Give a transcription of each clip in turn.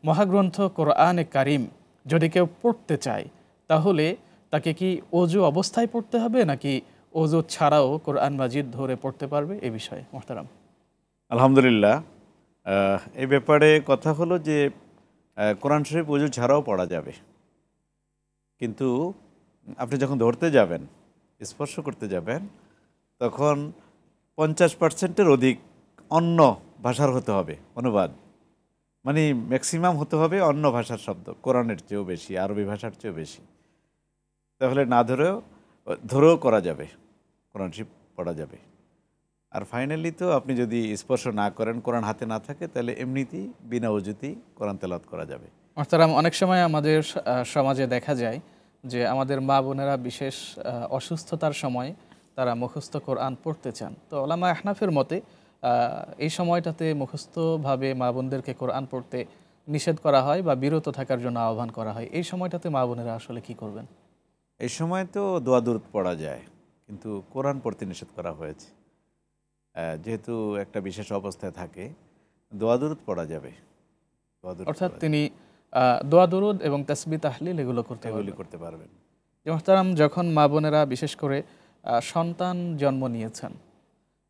মহাগ্রন্থ কোরআনে কারিম যদি কেউ পড়তে চায় তাহলে তাকে কি অজু অবস্থায় পড়তে হবে নাকি অজু ছাড়াও কোরআন মাজিদ ধরে পড়তে পারবে? এ বিষয়ে মোহতারাম। আলহামদুলিল্লাহ, এই ব্যাপারে কথা হলো যে কোরআন শরীফ ওযু ছাড়াও পড়া যাবে, কিন্তু আপনি যখন ধরতে যাবেন, স্পর্শ করতে যাবেন, তখন 50%-এর অধিক অন্য ভাষার হতে হবে অনুবাদ, মানে ম্যাক্সিমাম হতে হবে অন্য ভাষার শব্দ, কোরআনের চেয়েও বেশি, আরবি ভাষার চেয়েও বেশি। তাহলে না ধরেও করা যাবে, কোরআন শরীফ পড়া যাবে। আর ফাইনালি তো আপনি যদি স্পর্শ না করেন, কোরআন হাতে না থাকে, তাহলে এমনিতেই বিনা অজুতেই কোরআন তেলাওয়াত করা যাবে। মোহতারাম, অনেক সময় আমাদের সমাজে দেখা যায় যে আমাদের মা বোনেরা বিশেষ অসুস্থতার সময় তারা মুখস্থ কোরআন পড়তে চান। তো ওলামা আহনাফের মতে এই সময়টাতে মুখস্থভাবে মা বোনদেরকে কোরআন পড়তে নিষেধ করা হয় বা বিরত থাকার জন্য আহ্বান করা হয়। এই সময়টাতে মা বোনেরা আসলে কি করবেন? এই সময় তো দোয়া দুরূদ পড়া যায়, কিন্তু কোরআন পড়তে নিষেধ করা হয়েছে। যেহেতু একটা বিশেষ অবস্থায় থাকে, দোয়া দুরূদ পড়া যাবে। অর্থাৎ তিনি দোয়া দরুদ এবং তাসবিহ তাহলিল এগুলো করতে পারবেন। মোহতারাম, যখন মা বোনেরা বিশেষ করে সন্তান জন্ম নিয়েছেন,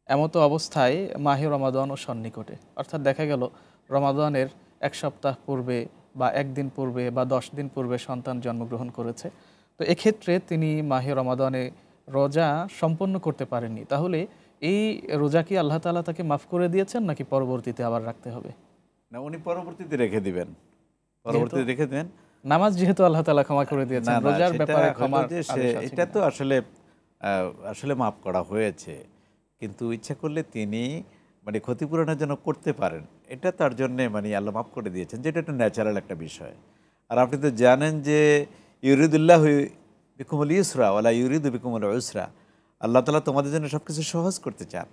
এমতো অবস্থায় মাহে রমাদান ও সন্নিকটে, অর্থাৎ দেখা গেল রমাদানের এক সপ্তাহ পূর্বে বা একদিন পূর্বে বা 10 দিন পূর্বে সন্তান জন্মগ্রহণ করেছে, তো এক্ষেত্রে তিনি মাহে রমাদানে রোজা সম্পন্ন করতে পারেননি, তাহলে এই রোজা কি আল্লাহ তাআলা তাকে মাফ করে দিয়েছেন নাকি পরবর্তীতে আবার রাখতে হবে? না, উনি পরবর্তীতে রেখে দিবেন, পরবর্তীতে রেখে দেন। নামাজ যেহেতু আল্লাহ তাআলা ক্ষমা করে দিয়েছেন, রোজার ব্যাপারে ক্ষমার আদেশ আছে এটা তো আসলে মাফ করা হয়েছে, কিন্তু ইচ্ছা করলে তিনি মানে ক্ষতিপূরণের জন্য করতে পারেন, এটা তার জন্যে মানে আল্লাহ মাফ করে দিয়েছেন, যেটা একটা ন্যাচারাল একটা বিষয়। আর আপনি তো জানেন যে ইউরিদুল্লাহ বিকুমুল ইউসরা ওয়ালা ইউরিদু বিকুমুল উসরা, আল্লাহ তাআলা তোমাদের জন্য সব কিছু সহজ করতে চান,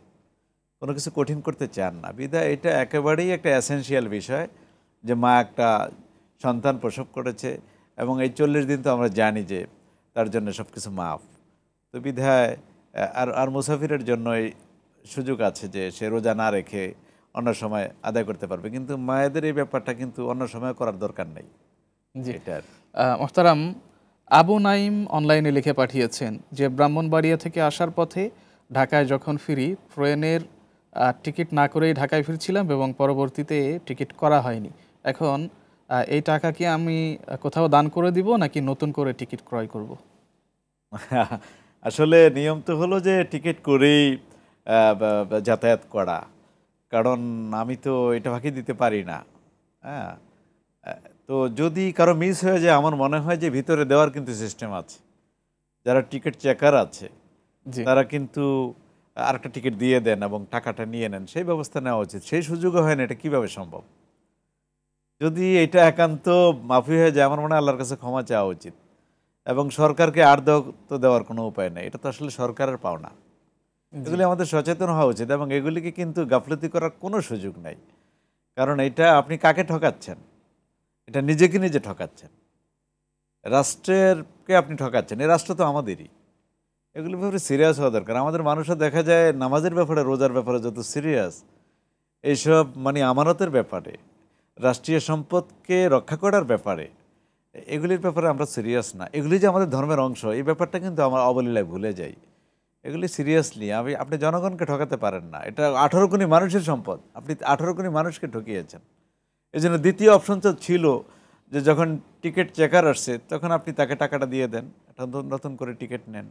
কোনো কিছু কঠিন করতে চান না। বিধায় এটা একেবারেই একটা এসেনশিয়াল বিষয় যে মা একটা সন্তান প্রসব করেছে এবং এই 40 দিন তো আমরা জানি যে তার জন্য সব কিছু মাফ। তো বিধায় আর মুসাফিরের জন্য এই সুযোগ আছে যে সে রোজা না রেখে অন্য সময় আদায় করতে পারবে, কিন্তু মায়েদের এই ব্যাপারটা কিন্তু অন্য সময় করার দরকার নেই। এটার মোহতারাম, আবু নাইম অনলাইনে লিখে পাঠিয়েছেন যে ব্রাহ্মণবাড়িয়া থেকে আসার পথে ঢাকায় যখন ফিরি, ট্রেনের টিকিট না করেই ঢাকায় ফিরছিলাম এবং পরবর্তীতে টিকিট করা হয়নি। এখন এই টাকা কি আমি কোথাও দান করে দিব নাকি নতুন করে টিকিট ক্রয় করব? আসলে নিয়ম তো হলো যে টিকিট করেই যাতায়াত করা, কারণ আমি তো এটা ফাঁকি দিতে পারি না। হ্যাঁ, তো যদি কারো মিস হয়ে যায়, আমার মনে হয় যে ভিতরে দেওয়ার কিন্তু সিস্টেম আছে, যারা টিকিট চেকার আছে তারা কিন্তু আরেকটা টিকিট দিয়ে দেন এবং টাকাটা নিয়ে নেন, সেই ব্যবস্থা নেওয়া উচিত। সেই সুযোগও হয় না, এটা কীভাবে সম্ভব? যদি এটা একান্ত মাফি হয়ে যায়, আমার মনে হয় আল্লাহর কাছে ক্ষমা চাওয়া উচিত, এবং সরকারকে আর তো দেওয়ার কোনো উপায় নেই, এটা তো আসলে সরকারের পাওনা। এগুলি আমাদের সচেতন হওয়া উচিত এবং এগুলিকে কিন্তু গাফলতি করার কোনো সুযোগ নেই, কারণ এটা আপনি কাকে ঠকাচ্ছেন? এটা নিজেকে নিজে ঠকাচ্ছেন, রাষ্ট্রকে আপনি ঠকাচ্ছেন। এই রাষ্ট্র তো আমাদেরই। এগুলির ব্যাপারে সিরিয়াস হওয়া দরকার। আমাদের মানুষও দেখা যায় নামাজের ব্যাপারে, রোজার ব্যাপারে যত সিরিয়াস, এইসব মানে আমানতের ব্যাপারে, রাষ্ট্রীয় সম্পদকে রক্ষা করার ব্যাপারে, এগুলির ব্যাপারে আমরা সিরিয়াস না। এগুলি যে আমাদের ধর্মের অংশ, এই ব্যাপারটা কিন্তু আমরা অবলীলায় ভুলে যাই। এগুলি সিরিয়াসলি আপনি জনগণকে ঠকাতে পারেন না। এটা 18 কোটি মানুষের সম্পদ, আপনি 18 কোটি মানুষকে ঠকিয়েছেন। এই জন্য দ্বিতীয় অপশন তো ছিল যে যখন টিকিট চেকার আসছে তখন আপনি তাকে টাকাটা দিয়ে দেন, নতুন করে টিকিট নেন।